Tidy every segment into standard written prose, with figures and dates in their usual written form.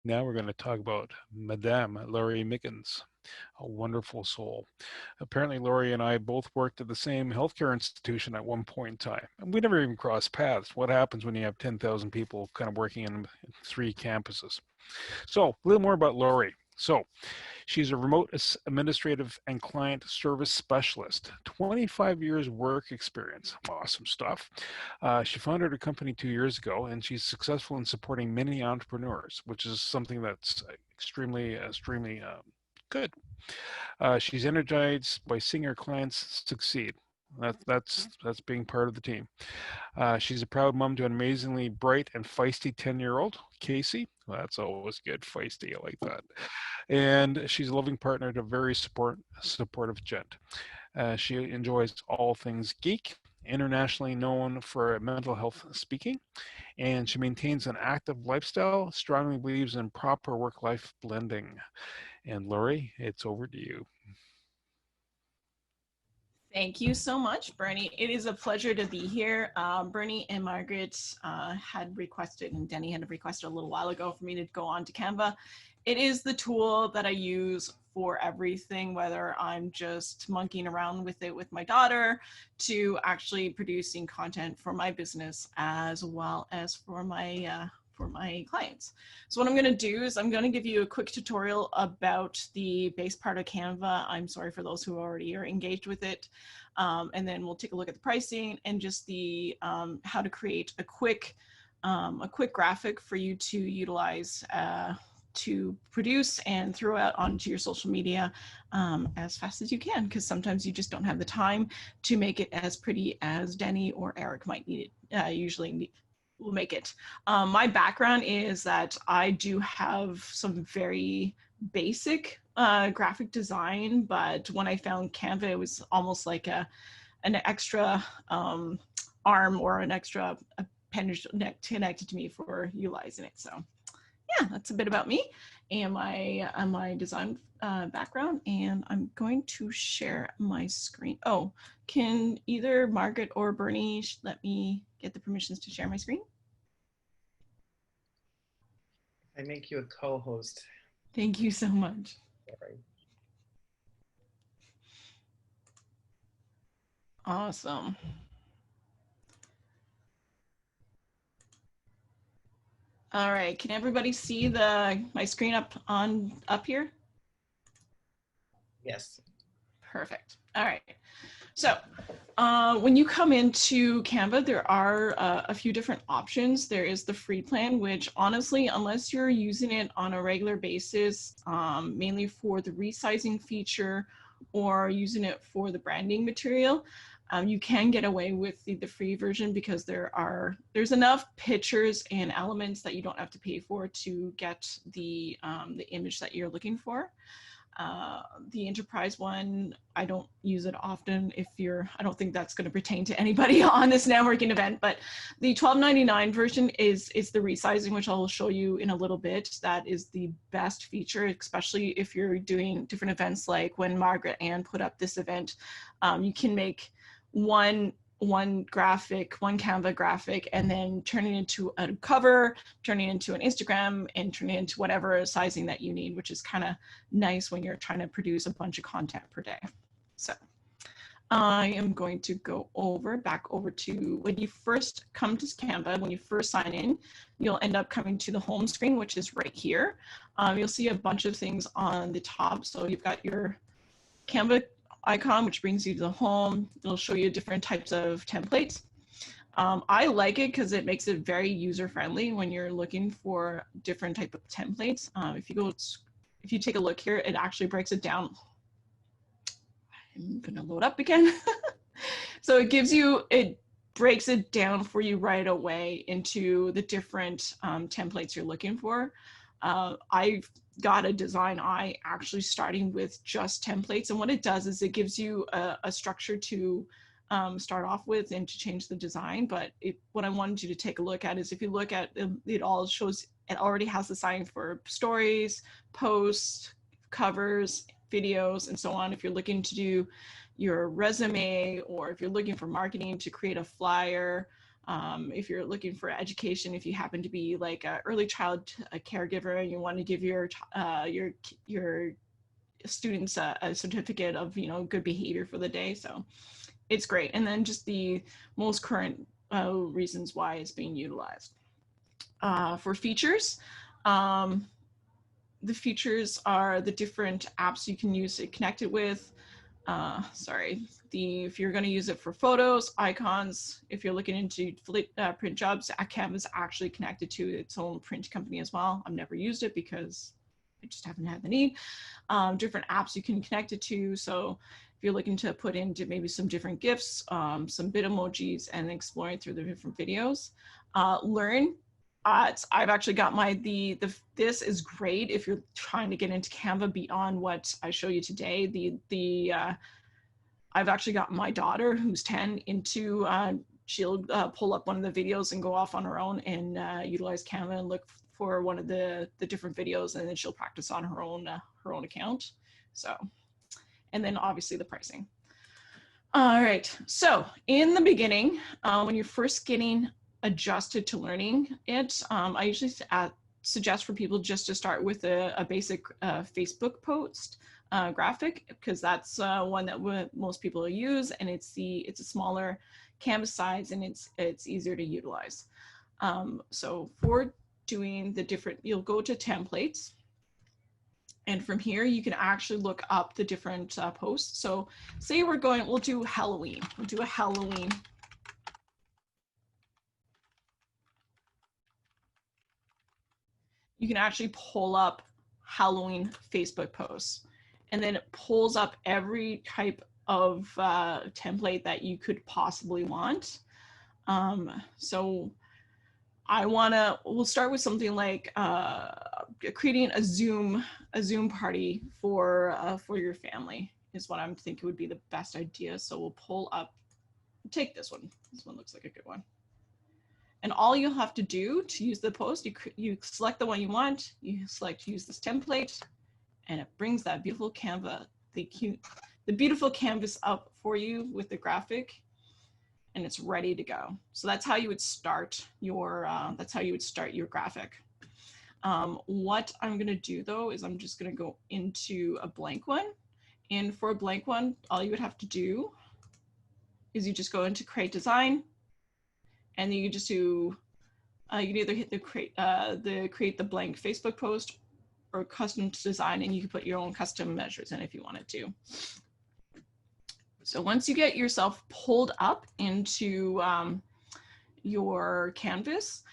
Now we're going to talk about Madame Laurie Miggins, a wonderful soul. Apparently, Laurie and I both worked at the same healthcare institution at one point in time. And we never even crossed paths. What happens when you have 10,000 people kind of working in 3 campuses? So, a little more about Laurie. So, she's a remote administrative and client service specialist, 25 years work experience. Awesome stuff. She founded her company 2 years ago, and she's successful in supporting many entrepreneurs, which is something that's extremely good. She's energized by seeing her clients succeed. That's being part of the team. She's a proud mom to an amazingly bright and feisty 10-year-old, Casey. Well, that's always good, feisty. I like that. And she's a loving partner to a very supportive gent. She enjoys all things geek, internationally known for mental health speaking, and she maintains an active lifestyle, strongly believes in proper work-life blending. And Laurie, it's over to you. Thank you so much, Bernie. It is a pleasure to be here. Bernie and Margaret had requested, and Denny had requested a little while ago for me to go on to Canva. It is the tool that I use for everything, whether I'm just monkeying around with it with my daughter to actually producing content for my business as well as for my clients. So what I'm going to do is I'm going to give you a quick tutorial about the base part of Canva. I'm sorry for those who already are engaged with it. And then we'll take a look at the pricing and just the how to create a quick graphic for you to utilize to produce and throw out onto your social media as fast as you can, because sometimes you just don't have the time to make it as pretty as Denny or Eric might need it, usually will make it. My background is that I do have some very basic graphic design, but when I found Canva, it was almost like an extra arm or an extra appendage connected to me for utilizing it. So yeah, that's a bit about me and my design background. And I'm going to share my screen. Oh, can either Margaret or Bernie let me get the permissions to share my screen? I make you a co-host. Thank you so much. Sorry. Awesome. All right, can everybody see my screen up here? Yes. Perfect. All right. So when you come into Canva, there are a few different options. There is the free plan, which honestly, unless you're using it on a regular basis, mainly for the resizing feature or using it for the branding material, you can get away with the free version because there's enough pictures and elements that you don't have to pay for to get the image that you're looking for. The enterprise one, I don't use it often. I don't think that's going to pertain to anybody on this networking event, but the $12.99 version is the resizing, which I'll show you in a little bit. That is the best feature, especially if you're doing different events like when Margaret Ann put up this event. You can make one Canva graphic and then turn it into a cover, turn it into an Instagram, and turn it into whatever sizing that you need, which is kind of nice when you're trying to produce a bunch of content per day. So I am going to go back over to when you first come to Canva, when you first sign in, you'll end up coming to the home screen, which is right here. You'll see a bunch of things on the top. So you've got your Canva icon, which brings you to the home. It'll show you different types of templates. I like it because it makes it very user-friendly when you're looking for different type of templates. If you take a look here, it actually breaks it down. I'm gonna load up again. So it breaks it down for you right away into the different templates you're looking for. I've got a design eye actually starting with just templates, and what it does is it gives you a structure to start off with and to change the design. But what I wanted you to take a look at is if you look at it already has the sign for stories, posts, covers, videos, and so on. If you're looking to do your resume, or if you're looking for marketing to create a flyer, If you're looking for education, if you happen to be like an early child caregiver and you want to give your students a certificate of, you know, good behavior for the day. So it's great. And then just the most current reasons why it's being utilized. For features, the features are the different apps you can use to connect it with. If you're going to use it for photos, icons, if you're looking into print jobs, Canva is actually connected to its own print company as well. I've never used it because I just haven't had the need. Different apps you can connect it to. So if you're looking to put into maybe some different GIFs, some bit emojis, and exploring through the different videos. Learn. I've actually got this is great if you're trying to get into Canva beyond what I show you today. I've actually got my daughter who's 10 into, she'll pull up one of the videos and go off on her own and utilize Canva and look for one of the different videos, and then she'll practice on her own account. So, and then obviously the pricing. All right, so in the beginning, when you're first getting adjusted to learning it, I usually suggest for people just to start with a basic Facebook post graphic, because that's one that most people use, and it's a smaller canvas size, and it's easier to utilize. So for doing the different, you'll go to templates, and from here you can actually look up the different posts. So say we'll do Halloween. We'll do a Halloween. You can actually pull up Halloween Facebook posts, and then it pulls up every type of template that you could possibly want. So we'll start with something like creating a Zoom party for your family is what I'm thinking would be the best idea. So we'll pull up, take this one. This one looks like a good one. And all you'll have to do to use the post, you select the one you want, you select use this template, and it brings that beautiful Canva, the beautiful canvas up for you with the graphic, and it's ready to go. So that's how you would start your graphic. What I'm gonna do though is I'm just gonna go into a blank one. And for a blank one, all you would have to do is you just go into create design, and then you just do, you can either hit the create the blank Facebook post or custom design, and you can put your own custom measures in if you wanted to. So once you get yourself pulled up into your canvas,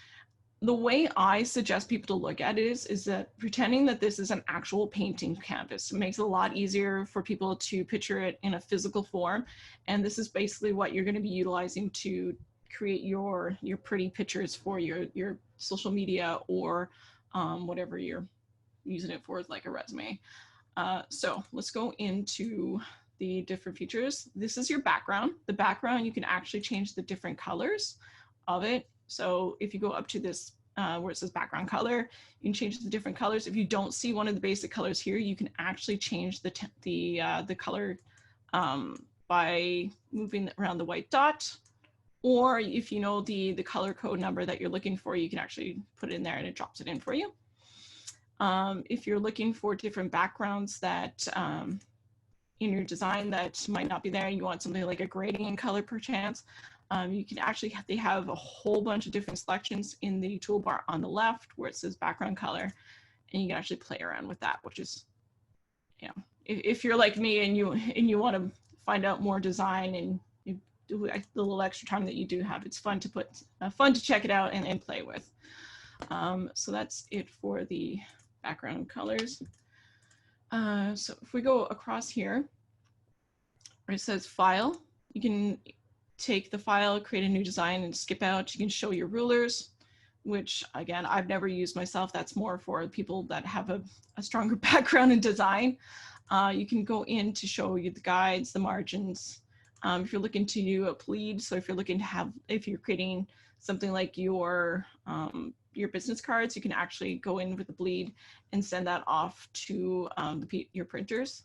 the way I suggest people to look at it is that pretending that this is an actual painting canvas. It makes it a lot easier for people to picture it in a physical form. And this is basically what you're going to be utilizing to create your pretty pictures for your social media or whatever you're using it for, like a resume. So let's go into the different features. This is your background. The background, you can actually change the different colors of it. So if you go up to this where it says background color, you can change the different colors. If you don't see one of the basic colors here, you can actually change the color by moving around the white dot. Or if you know the color code number that you're looking for, you can actually put it in there and it drops it in for you. If you're looking for different backgrounds that in your design that might not be there, you want something like a gradient color perchance, you can actually, they have a whole bunch of different selections in the toolbar on the left where it says background color, and you can actually play around with that, which is, you know, if you're like me and you want to find out more design and you do the little extra time that you do have, it's fun to check it out and play with. So that's it for the background colors. So if we go across here, where it says file, you can take the file, create a new design and skip out. You can show your rulers, which again, I've never used myself. That's more for people that have a stronger background in design. You can go in to show you the guides, the margins. If you're looking to do a plead, so if you're looking to have, if you're creating something like your business cards, you can actually go in with the bleed and send that off to your printers.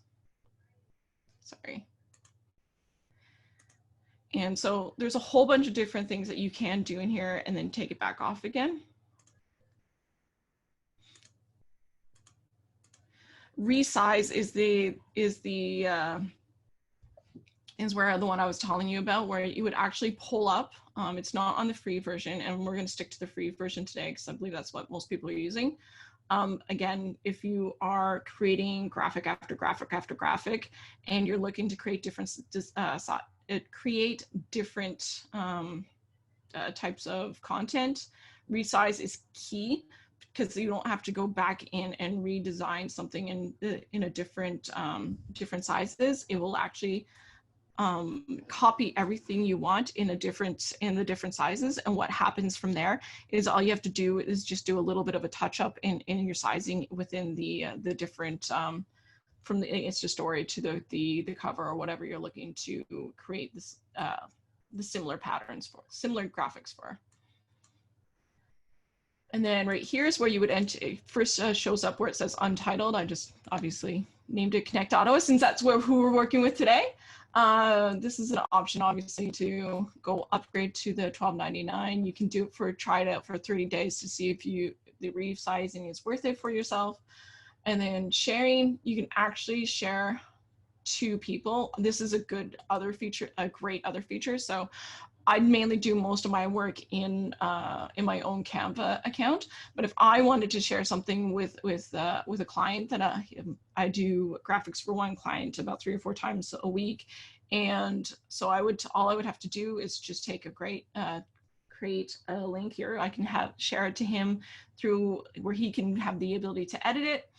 Sorry. And so there's a whole bunch of different things that you can do in here and then take it back off again. Resize is where the one I was telling you about, where you would actually pull up. It's not on the free version, and we're going to stick to the free version today because I believe that's what most people are using. Again, if you are creating graphic after graphic after graphic, and you're looking to create different types of content, resize is key, because you don't have to go back in and redesign something in a different sizes. It will actually copy everything you want in the different sizes, and what happens from there is all you have to do is just do a little bit of a touch up in your sizing within the different from the Insta story to the cover or whatever you're looking to create this the similar patterns for, similar graphics for. And then right here is where you would enter. First shows up where it says Untitled. I just obviously named it Connect Ottawa since that's who we're working with today. This is an option obviously to go upgrade to the $12.99. You can do it try it out for 30 days to see if the resizing is worth it for yourself. And then sharing, you can actually share to people. This is a great other feature. So I mainly do most of my work in my own Canva account. But if I wanted to share something with a client, that I do graphics for one client about 3 or 4 times a week, and so all I would have to do is just take create a link here. I can share it to him through where he can have the ability to edit it.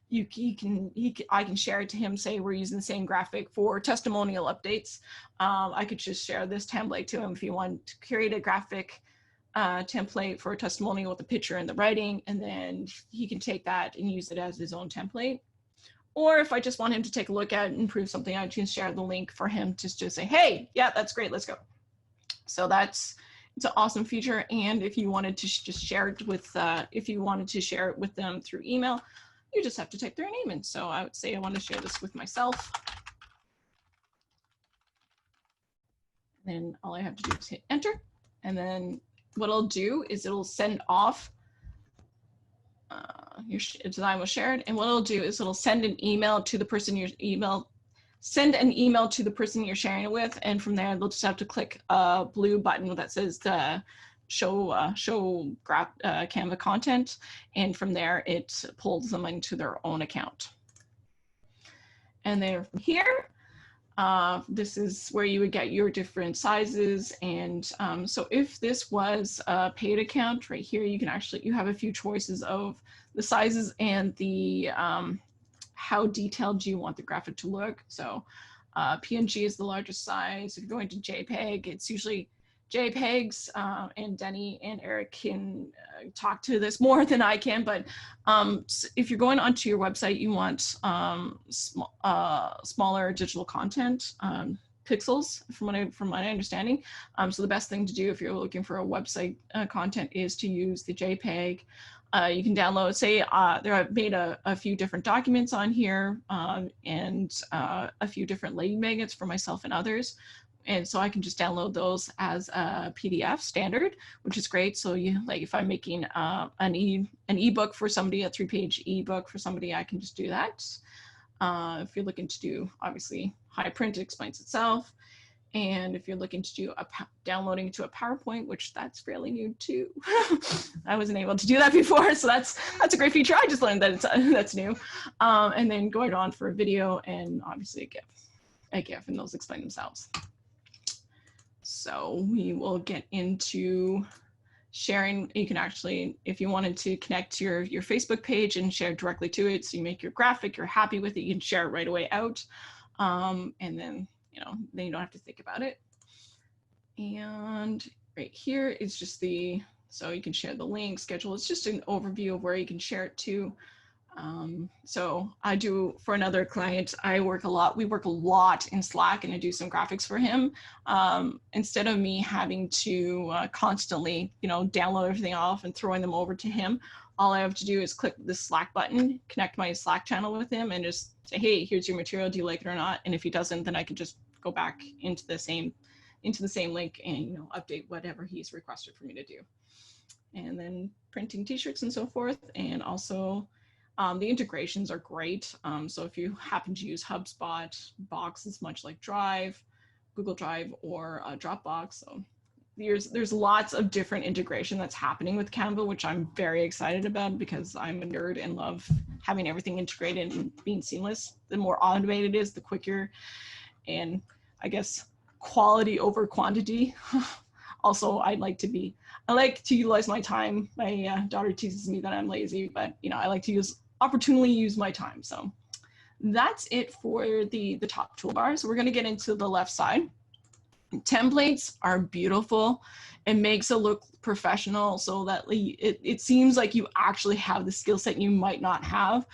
I can share it to him, say we're using the same graphic for testimonial updates. I could just share this template to him if you want to create a graphic template for a testimonial with the picture and the writing, and then he can take that and use it as his own template. Or if I just want him to take a look at it and improve something, I can share the link for him to just say, hey, yeah, that's great, let's go. So it's an awesome feature. And if you wanted to just share it with, them through email, you just have to type their name in. So I would say I want to share this with myself. Then all I have to do is hit enter. And then what I'll do is it'll send off your design was shared. And what it'll do is it'll send an email to the person send an email to the person you're sharing it with. And from there, they'll just have to click a blue button that says show Canva content, and from there it pulls them into their own account. And then from here, this is where you would get your different sizes. And so if this was a paid account, right here, you have a few choices of the sizes and the how detailed do you want the graphic to look. So PNG is the largest size. If you're going to JPEG, it's usually JPEGs, and Denny and Eric can talk to this more than I can, but if you're going onto your website, you want smaller digital content, pixels, from my understanding. So the best thing to do if you're looking for a website content is to use the JPEG. You can download, say, I've made a few different documents on here, and a few different lady magnets for myself and others. And so I can just download those as a PDF standard, which is great. So if I'm making an ebook for somebody, a 3-page ebook for somebody, I can just do that. If you're looking to do, obviously, high print, it explains itself. And if you're looking to do downloading to a PowerPoint, which that's fairly new too. I wasn't able to do that before, so that's a great feature. I just learned that that's new. And then going on for a video and obviously a GIF, and those explain themselves. So we will get into sharing. You can actually, if you wanted to connect to your Facebook page and share directly to it, so you make your graphic, you're happy with it, you can share it right away out. And then, then you don't have to think about it. And right here is just so you can share the link, schedule. It's just an overview of where you can share it to. So I do, for another client, we work a lot in Slack, and I do some graphics for him. Instead of me having to constantly, download everything off and throwing them over to him, all I have to do is click the Slack button, connect my Slack channel with him, and just say, hey, here's your material, do you like it or not? And if he doesn't, then I can just go back into the same into the same link and, you know, update whatever he's requested for me to do. And then printing t-shirts and so forth. And also the integrations are great. So if you happen to use HubSpot, Box is much like Drive, Google Drive, or Dropbox. So there's lots of different integration that's happening with Canva, which I'm very excited about because I'm a nerd and love having everything integrated and being seamless. The more automated it is, the quicker, and I guess quality over quantity. Also, I like to utilize my time. My daughter teases me that I'm lazy, but you know, I like to opportunely use my time. So that's it for the top toolbar. So we're going to get into the left side. Templates are beautiful. It makes it look professional so that it seems like you actually have the skill set you might not have.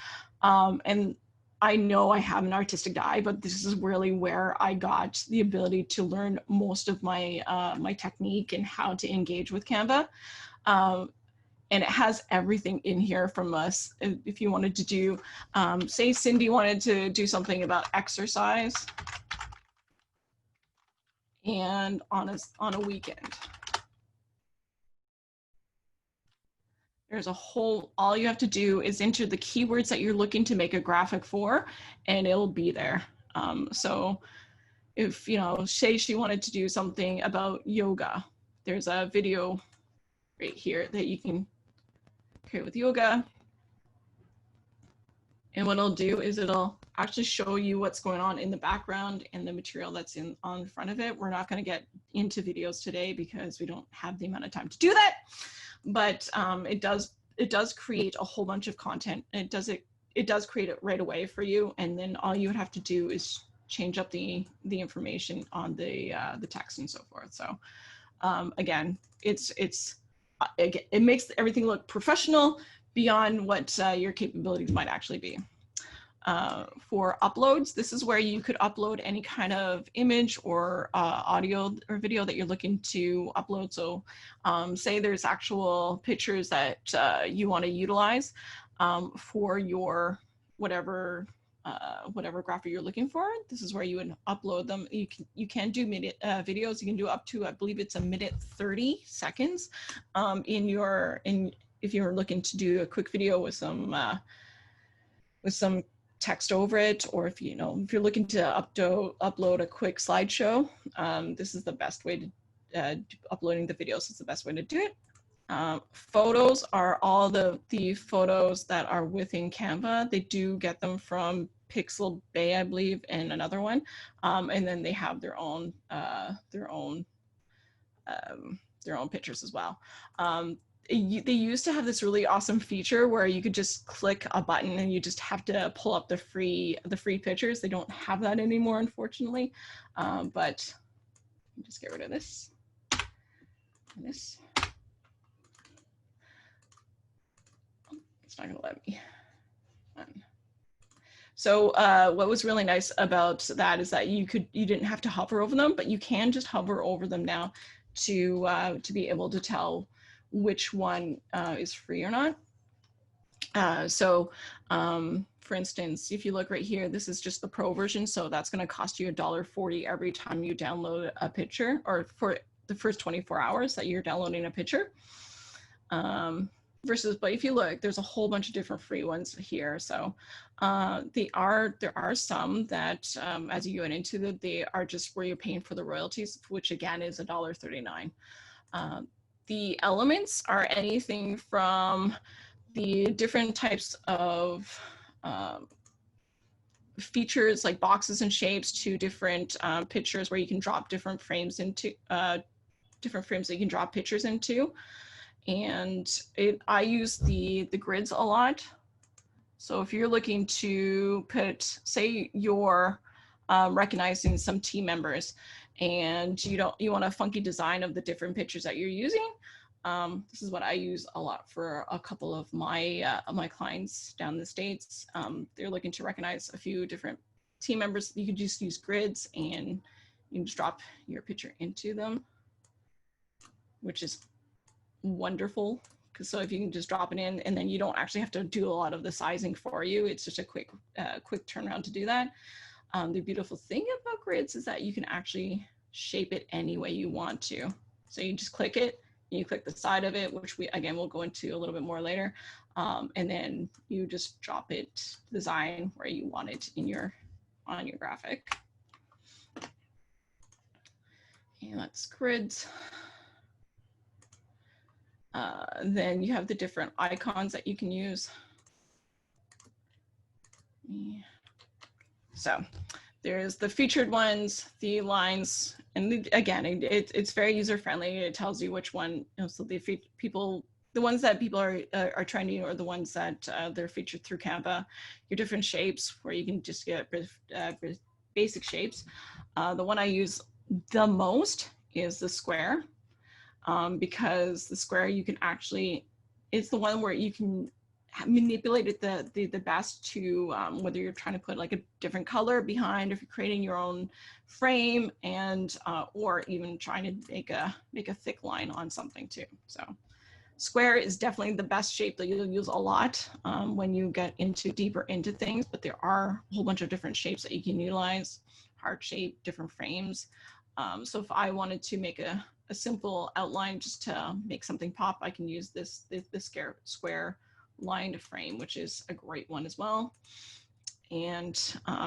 And I know I have an artistic eye, but this is really where I got the ability to learn most of my my technique and how to engage with Canva. And it has everything in here from us. If you wanted to do, say Cindy wanted to do something about exercise, and on a weekend. There's a whole, all you have to do is enter the keywords that you're looking to make a graphic for, and it'll be there. So if, you know, say she wanted to do something about yoga, there's a video right here that you can create with yoga. And what it'll do is it'll actually show you what's going on in the background and the material that's on front of it. We're not going to get into videos today because we don't have the amount of time to do that. But it does create a whole bunch of content. And it does create it right away for you. And then all you would have to do is change up the information on the text and so forth. So again, it makes everything look professional beyond what your capabilities might actually be. For uploads, this is where you could upload any kind of image or audio or video that you're looking to upload. So say there's actual pictures that you want to utilize for your whatever graphic you're looking for. This is where you would upload them. You can do videos. You can do up to, I believe it's 1:30 seconds if you're looking to do a quick video with some text over it, or if you're looking to upload a quick slideshow, this is the best way to uploading the videos is the best way to do it. Photos are all the photos that are within Canva. They do get them from Pixel Bay, I believe, and another one, and then they have their own pictures as well. They used to have this really awesome feature where you could just click a button and you just have to pull up the free pictures. They don't have that anymore, unfortunately. But just get rid of this and this. It's not gonna let me. So what was really nice about that is that you didn't have to hover over them, but you can just hover over them now to be able to tell which one is free or not. For instance, if you look right here, this is just the pro version. So that's going to cost you $1.40 every time you download a picture, or for the first 24 hours that you're downloading a picture. But if you look, there's a whole bunch of different free ones here. So there are some that as you get into it, they are just where you're paying for the royalties, which again is $1.39. The elements are anything from the different types of features like boxes and shapes to different pictures where you can drop different frames into different frames that you can drop pictures into. And I use the grids a lot. So if you're looking to put, say you're recognizing some team members and you want a funky design of the different pictures that you're using, this is what I use a lot for a couple of my clients down in the States. They're looking to recognize a few different team members. You could just use grids and you can just drop your picture into them, which is wonderful. So if you can just drop it in, and then you don't actually have to do a lot of the sizing for you. It's just a quick turnaround to do that. The beautiful thing about grids is that you can actually shape it any way you want to. So you just click it, you click the side of it, which we'll go into a little bit more later. And then you just drop it, design where you want it on your graphic. And that's grids. Then you have the different icons that you can use. So there's the featured ones, the lines, and again, it's very user friendly. It tells you which one, so the ones that people are trying to, or the ones that they're featured through Canva, your different shapes where you can just get basic shapes. The one I use the most is the square, because the square you can actually, it's the one where you can manipulate it the best to whether you're trying to put like a different color behind, if you're creating your own frame, and or even trying to make a thick line on something too. So square is definitely the best shape that you'll use a lot when you get deeper into things, but there are a whole bunch of different shapes that you can utilize, heart shape, different frames. So if I wanted to make a simple outline just to make something pop, I can use this square lined frame, which is a great one as well. And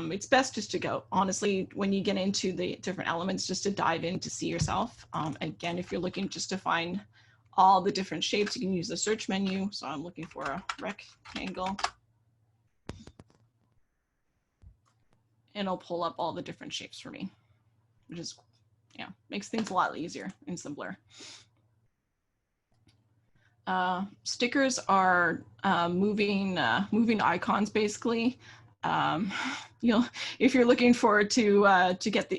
it's best just to go, honestly, when you get into the different elements, just to dive in to see yourself. Again, if you're looking just to find all the different shapes, you can use the search menu. So I'm looking for a rectangle. And it'll pull up all the different shapes for me, which is, yeah, makes things a lot easier and simpler. Stickers are moving icons, basically. If you're looking forward to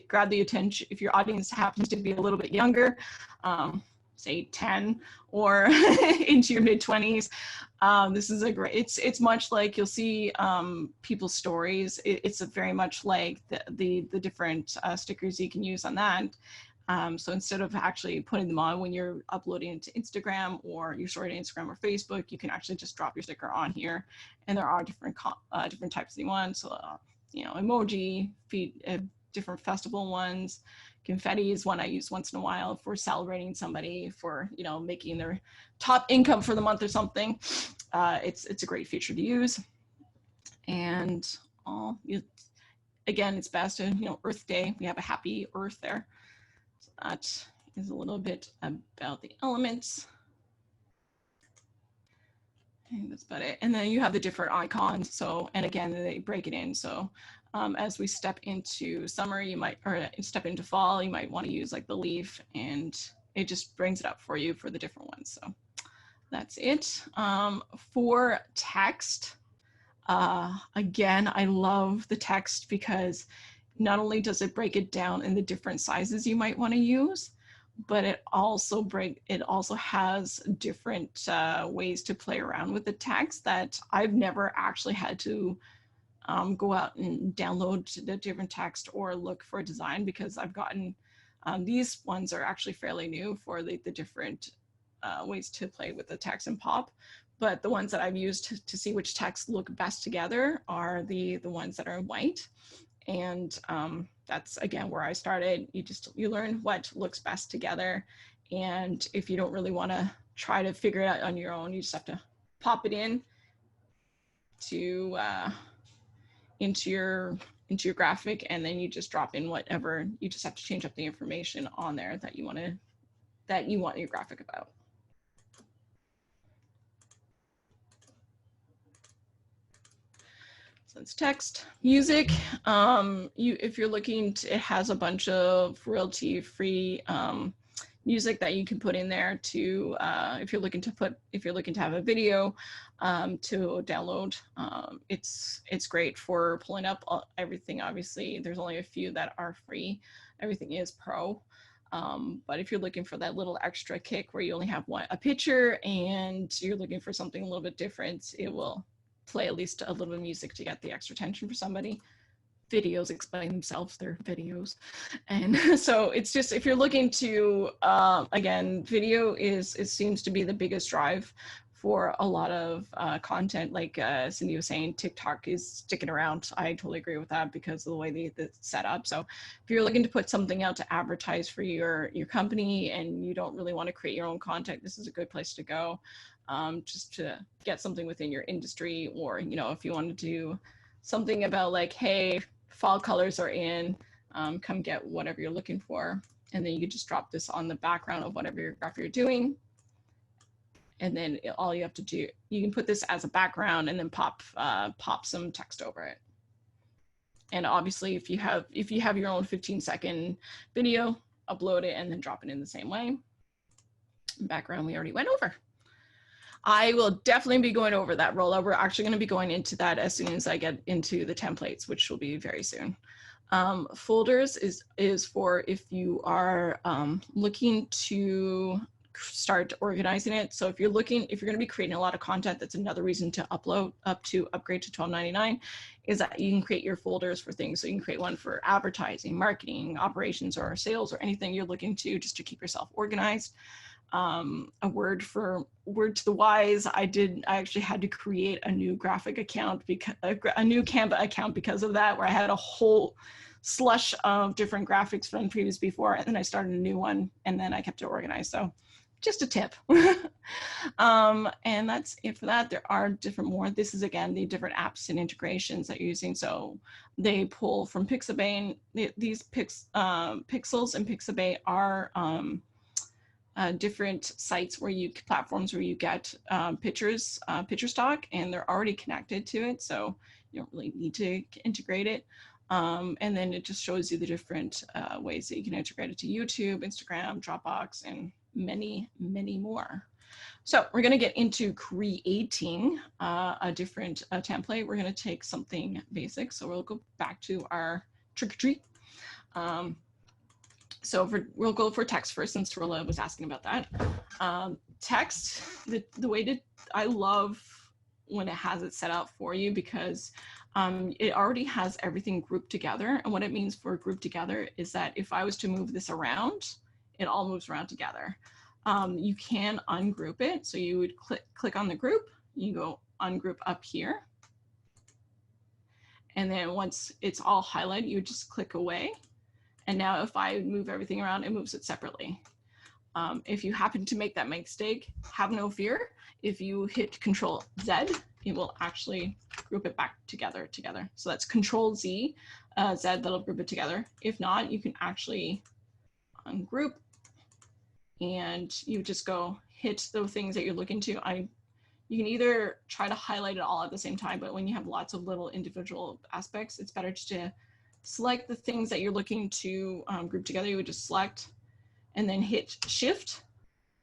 grab the attention, if your audience happens to be a little bit younger, say 10 or into your mid-20s, this is a great, it's much like you'll see people's stories. It's very much like the different stickers you can use on that. So instead of actually putting them on when you're uploading it to Instagram, or you're storing it to Instagram or Facebook, you can actually just drop your sticker on here. And there are different types that you want. So, emoji, different festival ones. Confetti is one I use once in a while for celebrating somebody for, making their top income for the month or something. It's a great feature to use. And again, it's best to, Earth Day, we have a happy Earth there. That is a little bit about the elements. And that's about it. And then you have the different icons. So, and again, they break it in. So as we step into summer, or step into fall, you might want to use like the leaf, and it just brings it up for you for the different ones. So that's it. For text, again, I love the text because not only does it break it down in the different sizes you might want to use, but it also has different ways to play around with the text that I've never actually had to go out and download the different text or look for a design, because I've gotten, these ones are actually fairly new for the different ways to play with the text and pop. But the ones that I've used to see which text look best together are the ones that are white. And that's, again, where I started. You learn what looks best together. And if you don't really want to try to figure it out on your own, you just have to pop it in into your graphic, and then you just drop in whatever. You just have to change up the information on there that you want your graphic about. It's text. Music, if you're looking to, it has a bunch of royalty-free music that you can put in there to, if you're looking to have a video to download. It's great for pulling up everything. Obviously, there's only a few that are free. Everything is pro. But if you're looking for that little extra kick where you only have a picture and you're looking for something a little bit different, it will play at least a little bit of music to get the extra attention for somebody. Videos explain themselves, they're videos. And so it's just, if you're looking to, again, video it seems to be the biggest drive for a lot of content. Like Cindy was saying, TikTok is sticking around. I totally agree with that because of the way it's set up. So if you're looking to put something out to advertise for your company and you don't really want to create your own content, this is a good place to go, just to get something within your industry. Or, you know, if you want to do something about like, hey, fall colors are in, come get whatever you're looking for. And then you could just drop this on the background of whatever your graphic you're doing. And then all you have to do, you can put this as a background and then pop some text over it. And obviously, if you have your own 15-second video, upload it and then drop it in the same way. Background we already went over. I will definitely be going over that rollout. We're actually going to be going into that as soon as I get into the templates, which will be very soon. Folders is for if you are looking to start organizing it. So if you're going to be creating a lot of content, that's another reason to upgrade to $12.99, is that you can create your folders for things. So you can create one for advertising, marketing, operations, or sales, or anything you're looking to, just to keep yourself organized. A word to the wise, I actually had to create a new graphic account, because a new Canva account because of that, where I had a whole slush of different graphics from previous before, and then I started a new one, and then I kept it organized. So just a tip. And that's it for that. There are different more. This is, again, the different apps and integrations that you're using. So they pull from Pixabay. These Pixels and Pixabay are different sites platforms where you get picture stock, and they're already connected to it. So you don't really need to integrate it. And then it just shows you the different ways that you can integrate it to YouTube, Instagram, Dropbox, and many, many more. So we're going to get into creating a different template. We're going to take something basic. So we'll go back to our trick or treat. So we'll go for text first, since Rilla was asking about that. Text, the way I love when it has it set up for you, because it already has everything grouped together. And what it means for grouped together is that if I was to move this around, it all moves around together. You can ungroup it. So you would click on the group, you go ungroup up here. And then once it's all highlighted, you just click away. And now if I move everything around, it moves it separately. If you happen to make that mistake, have no fear. If you hit Control Z, it will actually group it back together. So that's Control Z, that'll group it together. If not, you can actually ungroup, and you just go hit the things that you're looking to. You can either try to highlight it all at the same time, but when you have lots of little individual aspects, it's better just to select the things that you're looking to group together. You would just select and then hit Shift,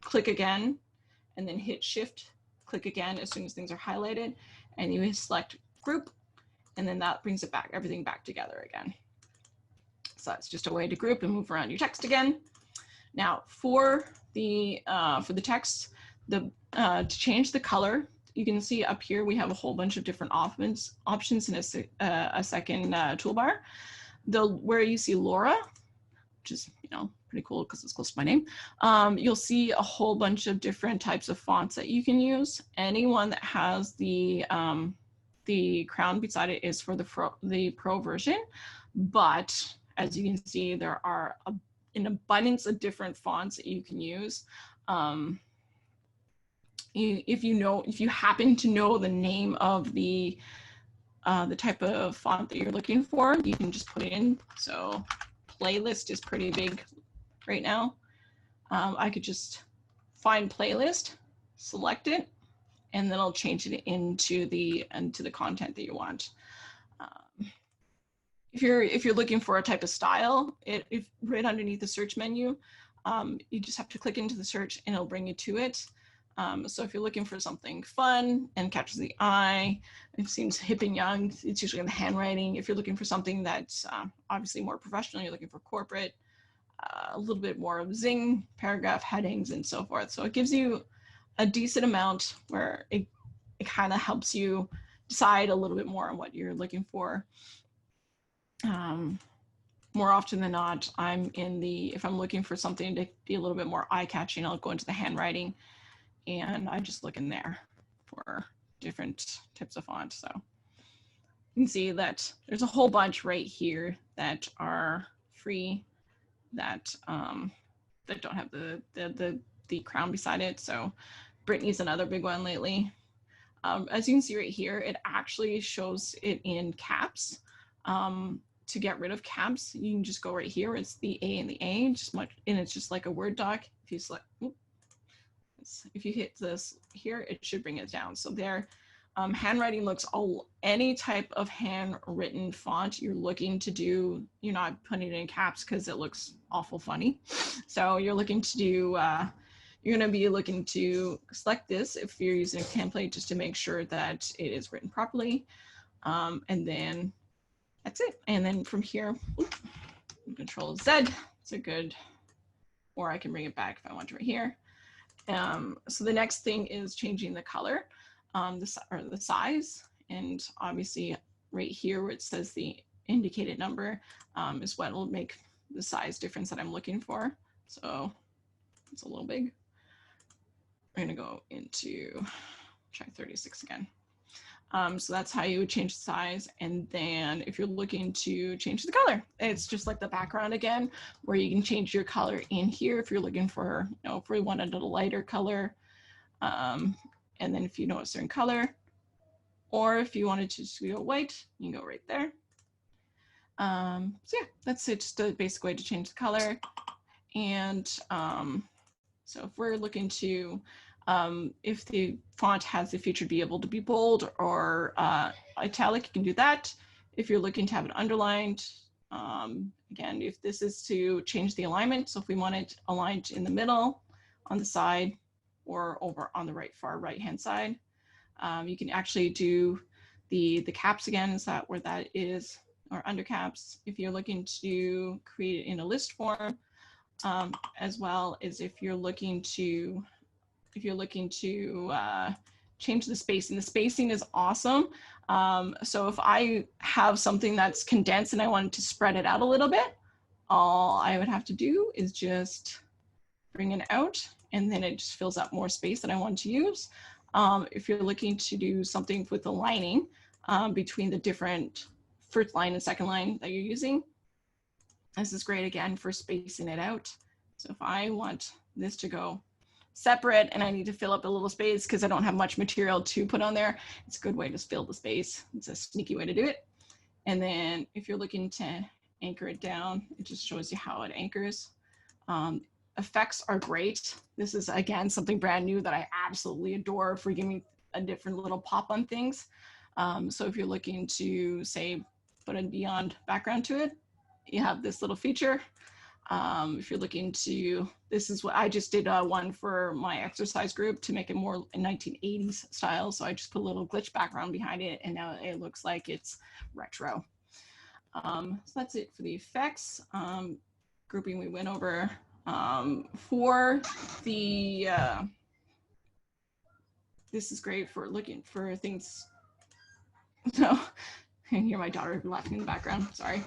click again, and then hit Shift, click again as soon as things are highlighted, and you select Group, and then that brings it back, everything back together again. So that's just a way to group and move around your text again. Now for the text, to change the color, you can see up here we have a whole bunch of different options in a second toolbar. Where you see Laura, which is, you know, pretty cool because it's close to my name, you'll see a whole bunch of different types of fonts that you can use. Anyone that has the crown beside it is for the pro version, but as you can see, there are an abundance of different fonts that you can use. If you happen to know the name of the type of font that you're looking for, you can just put it in. So playlist is pretty big right now. I could just find playlist, select it, and then I'll change it into the content that you want. If you're looking for a type of style, if right underneath the search menu, you just have to click into the search and it'll bring you to it. So if you're looking for something fun and catches the eye, it seems hip and young, it's usually in the handwriting. If you're looking for something that's obviously more professional, you're looking for corporate, a little bit more of zing, paragraph headings, and so forth. So it gives you a decent amount where it kind of helps you decide a little bit more on what you're looking for. More often than not, if I'm looking for something to be a little bit more eye-catching, I'll go into the handwriting and I just look in there. for different types of font. So you can see that there's a whole bunch right here that are free that that don't have the crown beside it. So Brittany's another big one lately. As you can see right here, it actually shows it in caps. To get rid of caps, you can just go right here. It's the A and the A, and it's just like a Word doc. If you select, if you hit this here, it should bring it down. So there, handwriting looks any type of handwritten font you're looking to do. You're not putting it in caps because it looks awful funny. So you're looking to do. You're going to be looking to select this if you're using a template just to make sure that it is written properly. And then that's it. And then from here, Control Z, it's a good, or I can bring it back if I want to right here. So the next thing is changing the color, the size. And obviously right here where it says the indicated number is what will make the size difference that I'm looking for. So it's a little big. We're gonna go into try 36 again. So that's how you would change the size. And then if you're looking to change the color, it's just like the background again, where you can change your color in here if you're looking for, if we wanted a lighter color. And then if you know a certain color, or if you wanted to just go white, you can go right there. So yeah, that's it, just a basic way to change the color. And so if we're looking to, if the font has the feature to be able to be bold or italic, you can do that. If you're looking to have it underlined, again, if this is to change the alignment, so if we want it aligned in the middle, on the side, or over on the far right-hand side, you can actually do the caps again, is that where that is, or under caps. If you're looking to create it in a list form, as well as if you're looking to change the spacing. The spacing is awesome. So if I have something that's condensed and I wanted to spread it out a little bit, all I would have to do is just bring it out, and then it just fills up more space that I want to use. If you're looking to do something with the lining between the different first line and second line that you're using, this is great again for spacing it out. So if I want this to go separate and I need to fill up a little space because I don't have much material to put on there, it's a good way to fill the space. It's a sneaky way to do it. And then if you're looking to anchor it down, it just shows you how it anchors. Effects are great. This is, again, something brand new that I absolutely adore for giving me a different little pop on things. So if you're looking to, say, put a beyond background to it, you have this little feature. If you're looking to, this is what I just did one for my exercise group to make it more in 1980s style. So I just put a little glitch background behind it, and now it looks like it's retro. So that's it for the effects. Grouping we went over. For the, this is great for looking for things. So I can hear my daughter laughing in the background, sorry.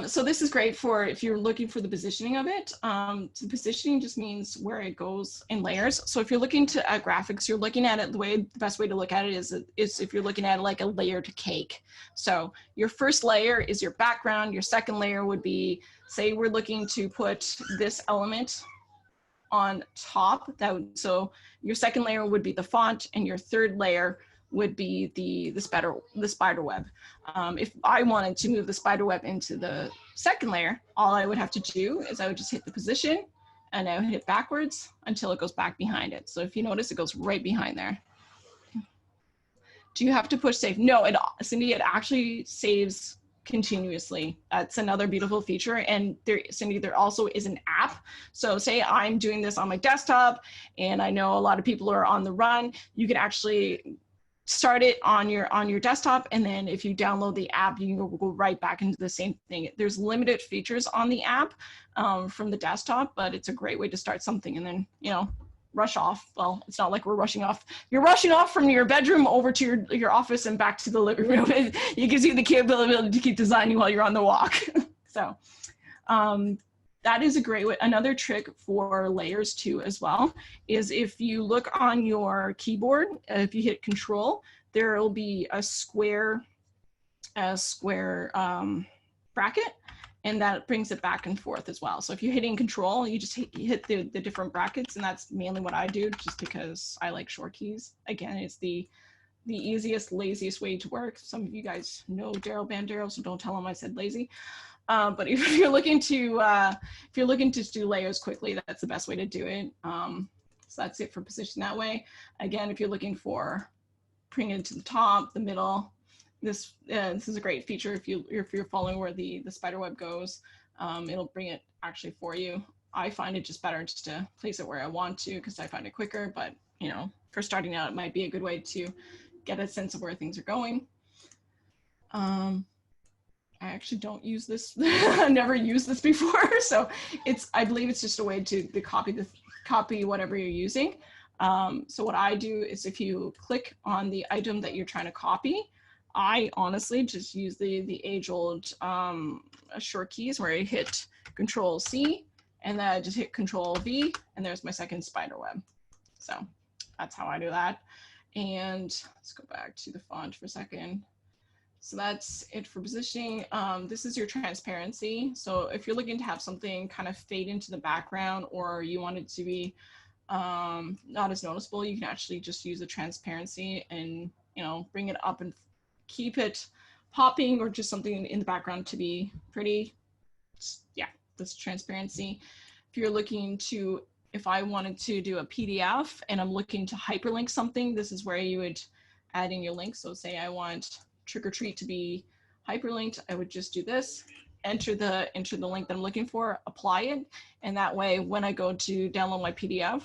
So this is great for if you're looking for the positioning of it. So the positioning just means where it goes in layers. So if you're looking to graphics, you're looking at it, the best way to look at it is if you're looking at it like a layered cake. So your first layer is your background. Your second layer would be, say we're looking to put this element on top. So your second layer would be the font, and your third layer would be the spider web. If I wanted to move the spider web into the second layer, all I would have to do is I would just hit the position, and I would hit backwards until it goes back behind it. So if you notice, it goes right behind there. Do you have to push save? No, Cindy, it actually saves continuously. That's another beautiful feature. And Cindy, there also is an app. So say I'm doing this on my desktop, and I know a lot of people are on the run, you can actually start it on your desktop, and then if you download the app, you can go right back into the same thing. There's limited features on the app from the desktop, but it's a great way to start something and then, rush off. Well, it's not like we're rushing off. You're rushing off from your bedroom over to your office and back to the living room. It gives you the capability to keep designing while you're on the walk. So that is a great way. Another trick for layers too as well is if you look on your keyboard, if you hit Control, there will be a square bracket, and that brings it back and forth as well. So if you're hitting Control, you just hit the different brackets, and that's mainly what I do, just because I like short keys. Again, it's the easiest, laziest way to work. Some of you guys know Daryl Bandero, so don't tell him I said lazy. But if you're looking to do layers quickly, that's the best way to do it. So that's it for position that way. Again, if you're looking for bringing it to the top, the middle, this is a great feature. If you're following where the spider web goes, it'll bring it actually for you. I find it just better just to place it where I want to, because I find it quicker. But you know, for starting out, it might be a good way to get a sense of where things are going. I actually don't use this. I've never used this before, so I believe it's just a way to copy whatever you're using. So what I do is, if you click on the item that you're trying to copy, I honestly just use the age-old short keys where I hit Control C and then I just hit Control V, and there's my second spider web. So that's how I do that. And let's go back to the font for a second. So that's it for positioning. This is your transparency. So if you're looking to have something kind of fade into the background, or you want it to be not as noticeable, you can actually just use the transparency and, you know, bring it up and keep it popping, or just something in the background to be pretty. Yeah, that's transparency. If you're looking to, if I wanted to do a PDF and I'm looking to hyperlink something, this is where you would add in your link. So say I want Trick or Treat to be hyperlinked, I would just do this, enter the link that I'm looking for, apply it, and that way when I go to download my PDF,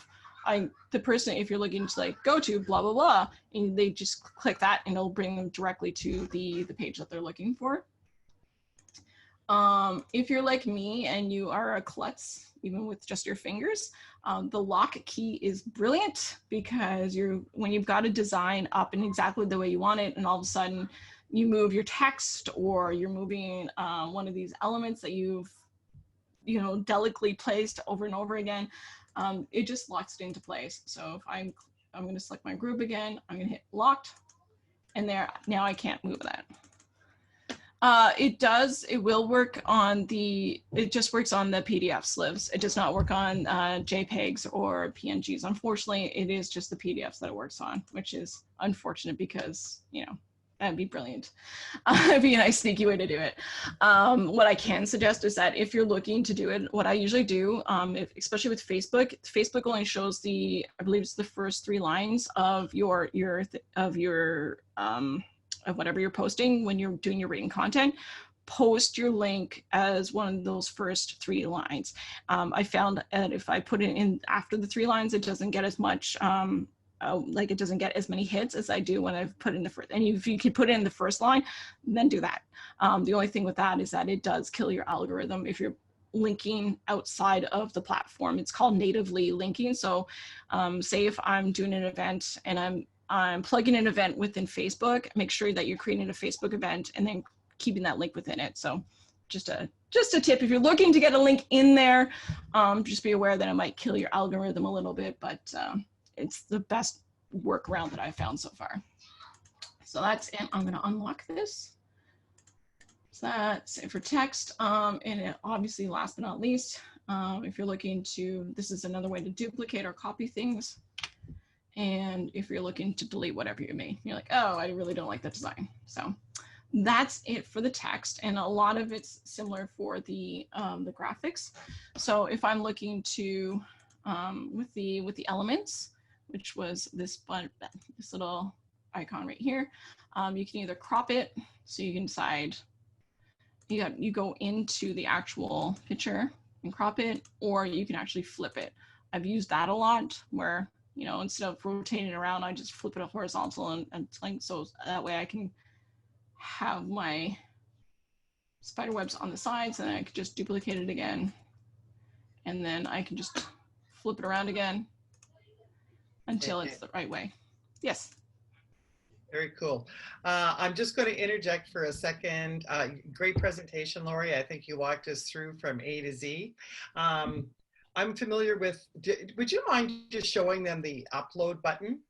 the person, if you're looking to like go to blah blah blah, and they just click that and it'll bring them directly to the page that they're looking for. If you're like me and you are a klutz, even with just your fingers, the lock key is brilliant, because when you've got a design up in exactly the way you want it, and all of a sudden you move your text, or you're moving one of these elements that you've, you know, delicately placed over and over again, it just locks it into place. So if I'm going to select my group again, I'm going to hit locked, and now I can't move that. It will work on it just works on the PDF slivs. It does not work on JPEGs or PNGs. Unfortunately, it is just the PDFs that it works on, which is unfortunate, because, you know, that'd be brilliant. It'd be a nice sneaky way to do it. What I can suggest is that if you're looking to do it, what I usually do, especially with Facebook only shows I believe it's the first 3 lines of of whatever you're posting when you're doing your written content. Post your link as one of those first 3 lines. I found that if I put it in after the 3 lines, it doesn't get as much, it doesn't get as many hits as I do when I've put in the first. And if you could put it in the first line, then do that. The only thing with that is that it does kill your algorithm if you're linking outside of the platform. It's called natively linking. So say if I'm doing an event and I'm plugging an event within Facebook, make sure that you're creating a Facebook event and then keeping that link within it. So just a tip, if you're looking to get a link in there, just be aware that it might kill your algorithm a little bit, but it's the best workaround that I've found so far. So that's it. I'm going to unlock this. So that's it for text. And obviously, last but not least, if you're looking to, this is another way to duplicate or copy things. And if you're looking to delete whatever you made, you're like, oh, I really don't like that design. So that's it for the text. And a lot of it's similar for the graphics. So if I'm looking to, with the elements, which was this little icon right here, you can either crop it, so you can decide, you go into the actual picture and crop it, or you can actually flip it. I've used that a lot, where, you know, instead of rotating it around, I just flip it horizontal and so that way I can have my spider webs on the sides, and I could just duplicate it again, and then I can just flip it around again until it's the right way. Yes. Very cool. I'm just going to interject for a second. Great presentation, Laurie. I think you walked us through from A to Z. I'm familiar with, would you mind just showing them the upload button?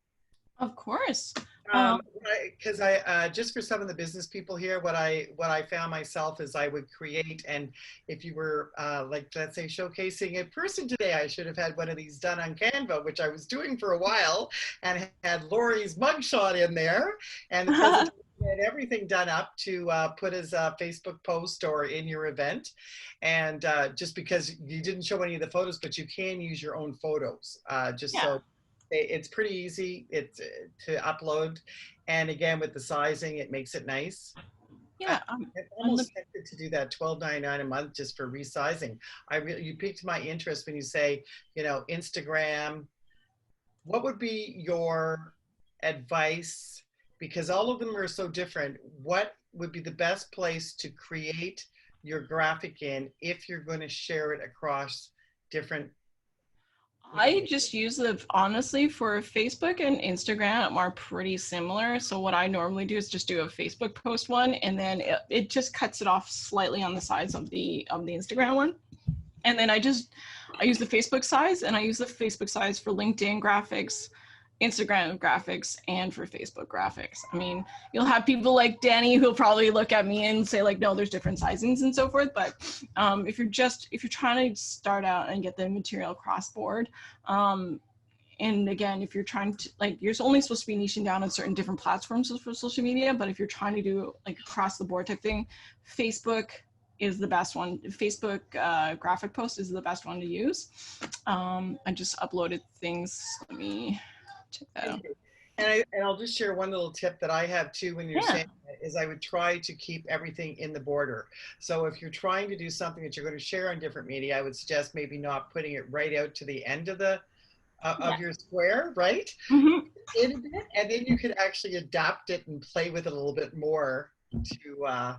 Of course. Because I just for some of the business people here, what I found myself is I would create, and if you were like, let's say, showcasing a person today, I should have had one of these done on Canva, which I was doing for a while, and had Laurie's mugshot in there, and the presentation had everything done up to put as a Facebook post or in your event. And just because you didn't show any of the photos, but you can use your own photos, just Yeah. so. It's pretty easy to upload, and again with the sizing, it makes it nice. Yeah. I'm almost tempted to do that $12.99 a month just for resizing. You piqued my interest when you say, you know, Instagram. What would be your advice? Because all of them are so different. What would be the best place to create your graphic in if you're going to share it across different? I just use the, honestly, for Facebook and Instagram are pretty similar. So what I normally do is just do a Facebook post one, and then it just cuts it off slightly on the sides of the Instagram one. And then I use the Facebook size, and I use the Facebook size for LinkedIn graphics, Instagram graphics, and for Facebook graphics. I mean, you'll have people like Danny who'll probably look at me and say like, no, there's different sizings and so forth. But if you're trying to start out and get the material cross board, and again, if you're trying to, like, you're only supposed to be niching down on certain different platforms for social media, but if you're trying to do like across the board type thing, Facebook is the best one. Facebook graphic post is the best one to use. I just uploaded things. Let me check that out. And I'll just share one little tip that I have too when you're saying that, is I would try to keep everything in the border. So if you're trying to do something that you're going to share on different media, I would suggest maybe not putting it right out to the end of the of your square, right? Mm-hmm. And then you could actually adapt it and play with it a little bit more to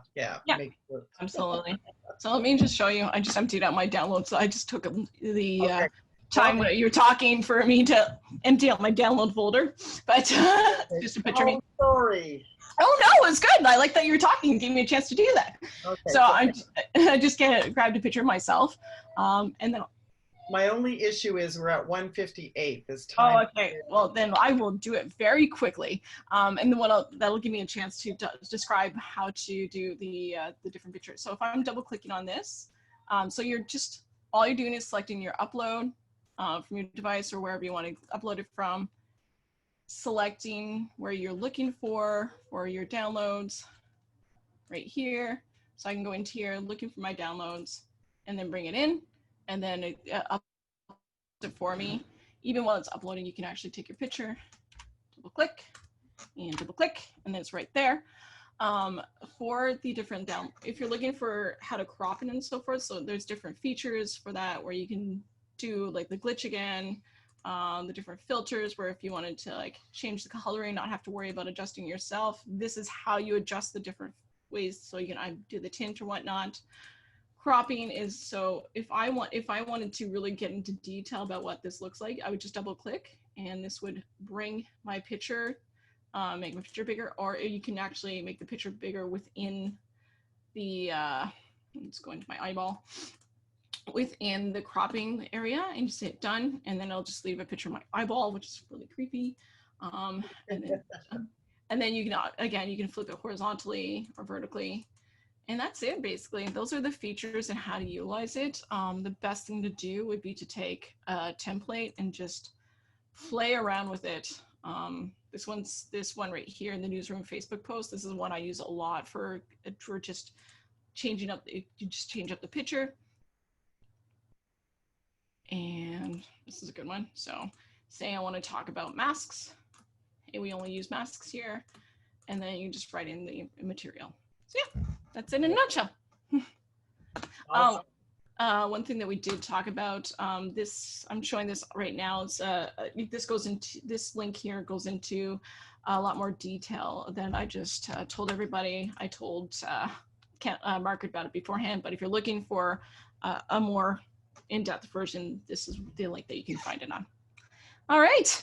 make it work. Absolutely. So let me just show you. I just emptied out my download. So I just took the time when you're talking for me to empty out my download folder. But just a picture of me. Sorry. Oh no, it's good. I like that you were talking. Gave me a chance to do that. Okay, so I just grabbed a picture of myself, and then. My only issue is we're at 1:58 this time. Oh, okay. Well, then I will do it very quickly, and then that'll give me a chance to describe how to do the different pictures. So if I'm double clicking on this, so all you're doing is selecting your upload from your device or wherever you want to upload it from, selecting where you're looking for your downloads right here. So I can go into here looking for my downloads and then bring it in, and then it uploads it for me. Even while it's uploading, you can actually take your picture, double click, and then it's right there. For the different if you're looking for how to crop it and so forth, so there's different features for that where you can do like the glitch again, the different filters where if you wanted to like change the coloring, not have to worry about adjusting yourself. This is how you adjust the different ways, so you can do the tint or whatnot. Cropping is, so if I wanted to really get into detail about what this looks like, I would just double click and this would bring my picture, make my picture bigger, or you can actually make the picture bigger within the, let's go into my eyeball, within the cropping area, and just hit done, and then I'll just leave a picture of my eyeball, which is really creepy. And then you can, again, you can flip it horizontally or vertically. And that's it, basically. Those are the features and how to utilize it. The best thing to do would be to take a template and just play around with it. This one right here in the newsroom Facebook post. This is one I use a lot for just changing up. You just change up the picture. And this is a good one. So say I want to talk about masks. Hey, we only use masks here. And then you just write in the material. So yeah. That's it in a nutshell. Awesome. One thing that we did talk about, this, I'm showing this right now. It's, this link here goes into a lot more detail than I just told everybody. I told Margaret about it beforehand, but if you're looking for a more in-depth version, this is the link that you can find it on. All right.